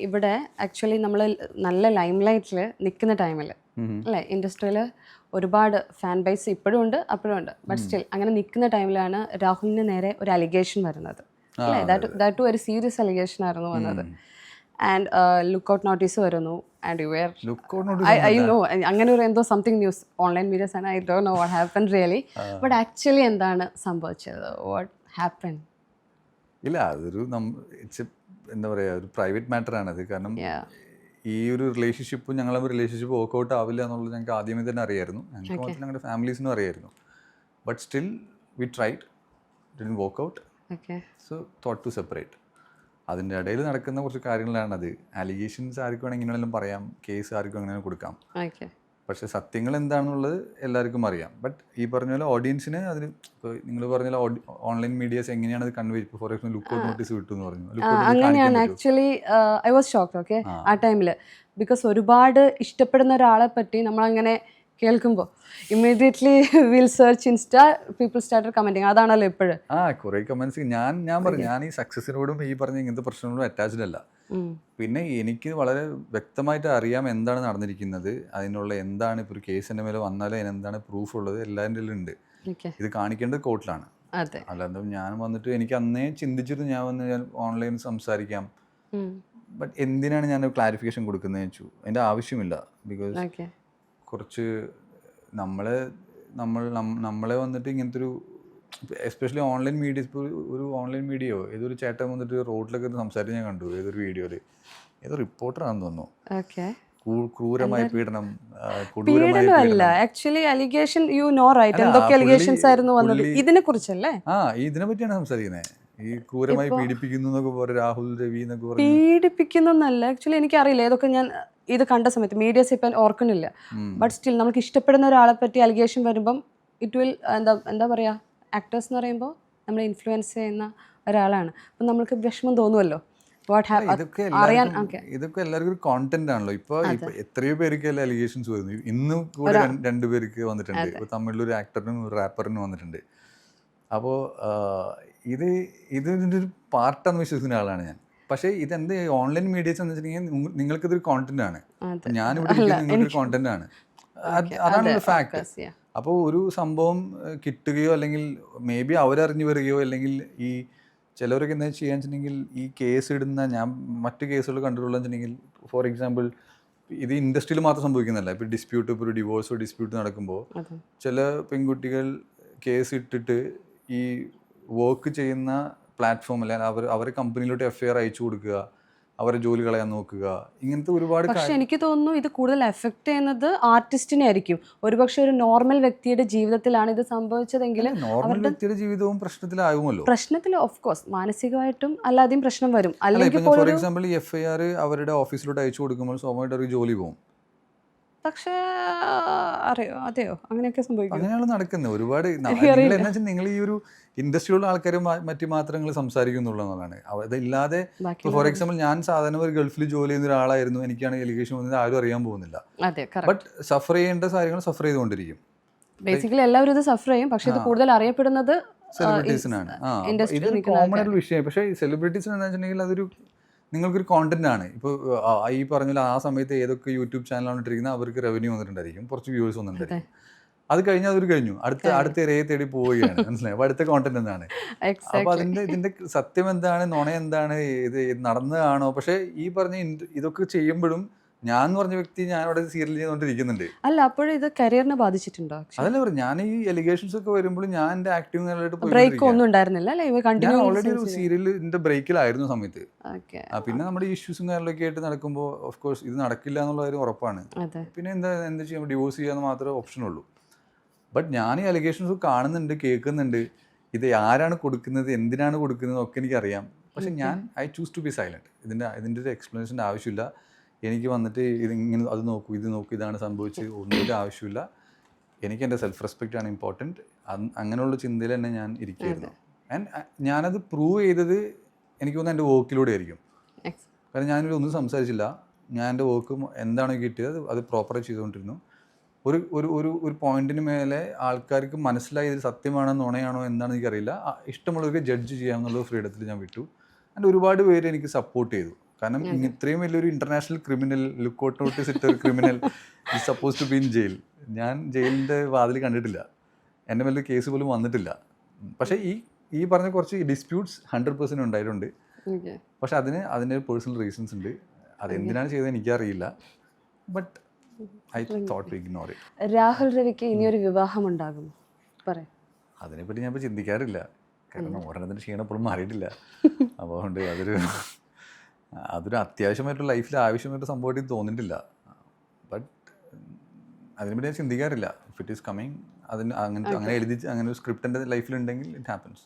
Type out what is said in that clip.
ഇവിടെ ആക്ച്വലി നമ്മൾ നല്ല ലൈം ലൈറ്റിൽ നിൽക്കുന്ന ടൈമിൽ അല്ലേ ഇൻഡസ്ട്രിയിൽ ഒരുപാട് ഫാൻ ബേസ് ഇപ്പോഴും ഉണ്ട് അപ്പോഴും ഉണ്ട് ബട്ട് സ്റ്റിൽ അങ്ങനെ നിൽക്കുന്ന ടൈമിലാണ് രാഹുലിന് നേരെ ഒരു അലിഗേഷൻ വരുന്നത് അല്ലേ ദാറ്റ് ഒരു സീരിയസ് അലിഗേഷൻ ആയിരുന്നു വന്നത് ആൻഡ് ലുക്കൗട്ട് നോട്ടീസ് വരുന്നു and you where I know അങ്ങനെ ഒരു എന്തോ സംതിങ് ന്യൂസ് ഓൺലൈൻ മീഡിയസ് ആണ് I don't know what happen really but actually എന്താണ് സംഭവിച്ചത് വാട്ട് ഹാപ്പൻ? ഇല്ല, അതൊരു എന്താ പറയുക, ഒരു പ്രൈവറ്റ് മാറ്ററാണത്. കാരണം ഈ ഒരു റിലേഷൻഷിപ്പ് ഞങ്ങളെ റിലേഷൻഷിപ്പ് വർക്ക്ഔട്ട് ആവില്ല എന്നുള്ളത് ഞങ്ങൾക്ക് ആദ്യമേ തന്നെ അറിയായിരുന്നു. ഞങ്ങൾക്ക് മാത്രം ഞങ്ങളുടെ ഫാമിലീസിനും അറിയായിരുന്നു. But still we tried, didn't work out, so thought to separate. അതിൻ്റെ ഇടയിൽ നടക്കുന്ന കുറച്ച് കാര്യങ്ങളാണത്. അലിഗേഷൻസ് ആർക്കും വേണമെങ്കിൽ ഇങ്ങനെയെല്ലാം പറയാം, കേസ് ആർക്കും അങ്ങനെ കൊടുക്കാം. പക്ഷേ സത്യങ്ങൾ എന്താണെന്നുള്ളത് എല്ലാവർക്കും അറിയാം. ബട്ട് ഈ പറഞ്ഞ പോലെ ഓഡിയൻസിന് അതിന് ഇപ്പോൾ നിങ്ങൾ പറഞ്ഞ പോലെ ഓൺലൈൻ മീഡിയാസ് എങ്ങനെയാണ് അത് കൺവേ, ഇപ്പോൾ ഫോർ എക്സാമ്പിൾ ലുക്കൗട്ട് നോട്ടീസ് കിട്ടും എന്ന് പറഞ്ഞു. അങ്ങനെയാണ് actually I was shocked. Okay, ആ ടൈമിൽ ബിക്കോസ് ഒരുപാട് ഇഷ്ടപ്പെടുന്ന ഒരാളെ പറ്റി നമ്മളങ്ങനെ കേൾക്കുമ്പോൾ immediately will search insta, people started commenting. അതാണല്ലോ ഇപ്പോഴും കുറേ കമന്റ്സ്. ഞാൻ പറഞ്ഞു, ഞാൻ ഈ സക്സസിനോടും ഈ പറഞ്ഞ ഇങ്ങനത്തെ പ്രശ്നങ്ങളോടും അറ്റാച്ച്ഡ് അല്ല. പിന്നെ എനിക്ക് വളരെ വ്യക്തമായിട്ട് അറിയാം എന്താണ് നടന്നിരിക്കുന്നത്, അതിനുള്ള എന്താണ് ഇപ്പോൾ ഒരു കേസിൻ്റെ മേലെ വന്നാലും അതിനെന്താണ് പ്രൂഫ് ഉള്ളത്, എല്ലാവരുടെ ഉണ്ട്. ഇത് കാണിക്കേണ്ടത് കോർട്ടിലാണ്. അല്ലാതെ ഞാൻ വന്നിട്ട് എനിക്ക് അന്നേ ചിന്തിച്ചിട്ട് ഞാൻ വന്ന് ഞാൻ ഓൺലൈനിൽ സംസാരിക്കാം. ബട്ട് എന്തിനാണ് ഞാൻ ക്ലാരിഫിക്കേഷൻ കൊടുക്കുന്നത് വെച്ചു, അതിൻ്റെ ആവശ്യമില്ല. ബിക്കോസ് കുറച്ച് നമ്മളെ വന്നിട്ട് ഇങ്ങനത്തെ ഒരു എസ്പെഷ്യലി ഓൺലൈൻ മീഡിയ, ഇപ്പോൾ ഒരു ഓൺലൈൻ മീഡിയയോ ഏതൊരു ചേട്ടൻ വന്നിട്ട് റോഡിലൊക്കെ സംസാരിച്ച് ഞാൻ കണ്ടു. ഏതൊരു വീഡിയോയിൽ ഏതോ റിപ്പോർട്ടറാണെന്ന് തോന്നുന്നു, ക്രൂരമായ പീഡനം. Actually allegation you know right, എന്തൊക്കെ അലിഗേഷൻസ് ആയിരുന്നു വന്നത് ഇതിനെ കുറിച്ചല്ലേ? ഇതിനെ പറ്റിയാണ് സംസാരിക്കുന്നത്. ഈ ക്രൂരമായി പീഡിപ്പിക്കുന്നു എന്നൊക്കെ പോലെ രാഹുൽ രവി എന്നൊക്കെ പറഞ്ഞു. പീഡിപ്പിക്കുന്നല്ല ആക്ച്വലി എനിക്കറിയില്ല, ഏതൊക്കെ ഞാൻ ഇത് കണ്ട സമയത്ത് മീഡിയസ് ഇപ്പം ഓർക്കണില്ല. ബട്ട് സ്റ്റിൽ നമുക്ക് ഇഷ്ടപ്പെടുന്ന ഒരാളെ പറ്റി അലിഗേഷൻ വരുമ്പം ഇറ്റ് വിൽ എന്താ പറയുക, ആക്ടേഴ്സ് എന്ന് പറയുമ്പോൾ നമ്മൾ ഇൻഫ്ലുവൻസ് ചെയ്യുന്ന ഒരാളാണ്. അപ്പം നമുക്ക് വിഷമം തോന്നുമല്ലോ. ഇതൊക്കെ എല്ലാവർക്കും ഒരു കോണ്ടന്റ് ആണല്ലോ. ഇപ്പൊ എത്രയോ പേർക്ക് അലിഗേഷൻസ് വരുന്നു. ഇന്നും കൂടെ 2 പേർക്ക് വന്നിട്ടുണ്ട്. ഇപ്പൊ തമിഴിലൊരു ആക്ടറിനും ഒരു റാപ്പറിനും വന്നിട്ടുണ്ട്. അപ്പോൾ ഇതിൻ്റെ ഒരു പാർട്ടാന്ന് വിശ്വസിക്കുന്ന ആളാണ് ഞാൻ. പക്ഷേ ഇതെന്ത് ഓൺലൈൻ മീഡിയസ് എന്ന് വെച്ചിട്ടുണ്ടെങ്കിൽ നിങ്ങൾക്കിതൊരു കോണ്ടന്റ് ആണ്, ഞാനിവിടെ നിങ്ങൾക്കൊരു കോണ്ടന്റ് ആണ്. അതാണ് ഫാക്ട്. അപ്പോൾ ഒരു സംഭവം കിട്ടുകയോ അല്ലെങ്കിൽ മേ ബി അവരറിഞ്ഞു വരികയോ അല്ലെങ്കിൽ ഈ ചിലവരൊക്കെ എന്താ ചെയ്യാന്ന് വെച്ചിട്ടുണ്ടെങ്കിൽ ഈ കേസ് ഇടുന്ന, ഞാൻ മറ്റു കേസുകൾ കണ്ടിട്ടുള്ളതെന്ന് വെച്ചിട്ടുണ്ടെങ്കിൽ ഫോർ എക്സാമ്പിൾ ഇത് ഇൻഡസ്ട്രിയിൽ മാത്രം സംഭവിക്കുന്നതല്ല. ഇപ്പോൾ ഡിസ്പ്യൂട്ട്, ഇപ്പോൾ ഒരു ഡിവോഴ്സോ ഡിസ്പ്യൂട്ട് നടക്കുമ്പോൾ ചില പെൺകുട്ടികൾ കേസ് ഇട്ടിട്ട് ഈ വർക്ക് ചെയ്യുന്ന പ്ലാറ്റ്ഫോം അല്ലെങ്കിൽ അവരെ കമ്പനിയിലോട്ട് FIR അയച്ചു കൊടുക്കുക, അവരെ ജോലി കളയാൻ നോക്കുക, ഇങ്ങനത്തെ ഒരുപാട്. പക്ഷെ എനിക്ക് തോന്നുന്നു ഇത് കൂടുതൽ എഫക്ട് ചെയ്യുന്നത് ആർട്ടിസ്റ്റിനെ ആയിരിക്കും. ഒരുപക്ഷെ ഒരു നോർമൽ വ്യക്തിയുടെ ജീവിതത്തിലാണ് ഇത് സംഭവിച്ചതെങ്കിൽ നോർമൽ വ്യക്തിയുടെ ജീവിതവും പ്രശ്നത്തിലാകുമല്ലോ. പ്രശ്നത്തിൽ ഓഫ് കോഴ്സ് മാനസികമായിട്ടും അല്ലാതെയും പ്രശ്നം വരും. അല്ലെങ്കിൽ ഫോർ എക്സാമ്പിൾ ഈ FIR അവരുടെ ഓഫീസിലോട്ട് അയച്ചു കൊടുക്കുമ്പോൾ സ്വാഭാവികമായിട്ട് അവർക്ക് ജോലി പോകും. പക്ഷേ അതെയോ അങ്ങനെയൊക്കെ സംഭവിക്കും. അങ്ങനെയാണ് നടക്കുന്നത്. ഒരുപാട് നിങ്ങൾ ഈ ഒരു ഇൻഡസ്ട്രിയിലുള്ള ആൾക്കാരും മറ്റു മാത്രങ്ങൾ സംസാരിക്കുന്നുള്ളതാണ്. അതല്ലാതെ ഫോർ എക്സാമ്പിൾ ഞാൻ സാധാരണ ഒരു ഗൾഫിൽ ജോലി ചെയ്യുന്ന ഒരാളായിരുന്നു, എനിക്കാണ് എലിഗേഷൻ വന്നത്, ആരും അറിയാൻ പോകുന്നില്ല. ബട്ട് സഫർ ചെയ്യേണ്ട കാര്യങ്ങൾ സഫർ ചെയ്തുകൊണ്ടിരിക്കും. ബേസിക്കലി എല്ലാവരും ഇത് സഫർ ചെയ്യും. പക്ഷെ ഇത് കൂടുതൽ അറിയപ്പെടുന്നത് സെലിബ്രിറ്റീസിനാണ്. ഇതൊരു കോമൺ ഒരു വിഷയം. പക്ഷേ സെലിബ്രിറ്റീസിന് എന്താ വെച്ചിട്ടുണ്ടെങ്കിൽ അതൊരു നിങ്ങൾക്കൊരു കോണ്ടന്റ് ആണ്. ഇപ്പോൾ ഈ പറഞ്ഞ ആ സമയത്ത് ഏതൊക്കെ യൂട്യൂബ് ചാനലാണ് ഇട്ടിരിക്കുന്നത്, അവർക്ക് റവന്യൂ വന്നിട്ടുണ്ടായിരിക്കും, കുറച്ച് വ്യൂവേഴ്സ് വന്നിട്ടുണ്ടായിരിക്കും. അത് കഴിഞ്ഞാൽ അതൊരു കഴിഞ്ഞു, അടുത്ത ഇരയെ തേടി പോവുകയാണ്. മനസ്സിലായി? അപ്പോൾ അടുത്ത കോണ്ടന്റ് എന്താണ്? അപ്പോൾ ഇതിന്റെ സത്യം എന്താണ്, നുണ എന്താണ്, ഇത് നടന്നതാണോ? പക്ഷേ ഈ പറഞ്ഞ ഇതൊക്കെ ചെയ്യുമ്പോഴും ഞാൻ എന്ന് പറഞ്ഞ വ്യക്തി ഞാനിവിടെ സീരിയൽ ചെയ്തുകൊണ്ടിരിക്കുന്നുണ്ട്. അല്ല, അപ്പോഴും ഇത് കരിയറിനെ ബാധിച്ചിട്ടുണ്ടോ? അതല്ല പറഞ്ഞു, ഞാൻ ഈ എലിഗേഷൻസ് ഒക്കെ വരുമ്പോൾ ഞാൻ എൻ്റെ ആക്ടിങ് ഓൾറെഡി ഒരു സീരിയലിന്റെ ബ്രേക്കിലായിരുന്നു സമയത്ത്. പിന്നെ നമ്മുടെ ഇഷ്യൂസും കാര്യങ്ങളൊക്കെ ആയിട്ട് നടക്കുമ്പോൾ ഓഫ് കോഴ്സ് ഇത് നടക്കില്ല എന്നുള്ള കാര്യം ഉറപ്പാണ്. പിന്നെ എന്താ ചെയ്യാം, ഡിവോഴ്സ് ചെയ്യാന്ന് മാത്രമേ ഓപ്ഷൻ ഉള്ളൂ. ബട്ട് ഞാൻ ഈ അലിഗേഷൻസ് കാണുന്നുണ്ട്, കേൾക്കുന്നുണ്ട്. ഇത് ആരാണ് കൊടുക്കുന്നത്, എന്തിനാണ് കൊടുക്കുന്നത് ഒക്കെ എനിക്കറിയാം. പക്ഷെ I choose to be silent. ഇതിൻ്റെ ഒരു എക്സ്പ്ലനേഷൻ്റെ ആവശ്യമില്ല. എനിക്ക് വന്നിട്ട് ഇതിങ്ങനെ അത് നോക്കൂ, ഇത് നോക്കൂ, ഇതാണ് സംഭവിച്ചത്, ഒന്നും ആവശ്യമില്ല. എനിക്ക് എൻ്റെ സെൽഫ് റെസ്പെക്റ്റ് ആണ് ഇമ്പോർട്ടൻറ്റ്. അങ്ങനെയുള്ള ചിന്തയിൽ തന്നെ ഞാൻ ഇരിക്കുകയായിരുന്നു. ആൻഡ് ഞാനത് പ്രൂവ് ചെയ്തത് എനിക്ക് തോന്നുന്നു എൻ്റെ വർക്കിലൂടെ ആയിരിക്കും. കാരണം ഞാനൊരു ഒന്നും സംസാരിച്ചില്ല. ഞാൻ എൻ്റെ വർക്ക് എന്താണോ കിട്ടിയത് അത് പ്രോപ്പറായി ചെയ്തുകൊണ്ടിരുന്നു. ഒരു പോയിന്റിന് മേലെ ആൾക്കാർക്ക് മനസ്സിലായി ഇത് സത്യമാണോ നുണയാണോ എന്താണെന്ന് എനിക്കറിയില്ല. ഇഷ്ടമുള്ളവർക്ക് ജഡ്ജ് ചെയ്യാമെന്നുള്ള ഫ്രീഡത്തിൽ ഞാൻ വിട്ടു. ആൻഡ് ഒരുപാട് പേര് എനിക്ക് സപ്പോർട്ട് ചെയ്തു. കാരണം ഇത്രയും വലിയൊരു ഇന്റർനാഷണൽ ക്രിമിനൽ, ലുക്കൗട്ട് നോട്ടീസ് ഇട്ട ഒരു criminal is suppose to be in jail. ഞാൻ ജയിലിൻ്റെ വാതിൽ കണ്ടിട്ടില്ല, എൻ്റെ മേലെ കേസ് പോലും വന്നിട്ടില്ല. പക്ഷേ ഈ പറഞ്ഞ കുറച്ച് ഡിസ്പ്യൂട്ട്സ് 100% ഉണ്ടായിട്ടുണ്ട്. പക്ഷെ അതിന് പേഴ്സണൽ റീസൺസ് ഉണ്ട്. അതെന്തിനാണ് ചെയ്തത് എനിക്കറിയില്ല. But I thought to ignore it. Rahul രവിക്ക് ഇനിയൊരു വിവാഹം ഉണ്ടാകുമോ? പറയാം. അതിനെപ്പറ്റി ഞാൻ ഇപ്പോൾ ചിന്തിക്കാറില്ല. കാരണം ഒരെണ്ണത്തിന് ക്ഷീണം എപ്പോഴും മാറിയിട്ടില്ല. അപ്പോൾ അതുകൊണ്ട് അതൊരു അത്യാവശ്യമായിട്ടുള്ള ലൈഫിൽ ആവശ്യമായിട്ട് സംഭവമായിട്ട് തോന്നിയിട്ടില്ല. ബട്ട് അതിനെപ്പറ്റി ഞാൻ ചിന്തിക്കാറില്ല. ഇഫ് ഇറ്റ് ഈസ് കമ്മിങ്, അങ്ങനെ എഴുതി അങ്ങനെ ഒരു സ്ക്രിപ്റ്റ് എൻ്റെ ലൈഫിലുണ്ടെങ്കിൽ ഇറ്റ് ഹാപ്പൻസ്.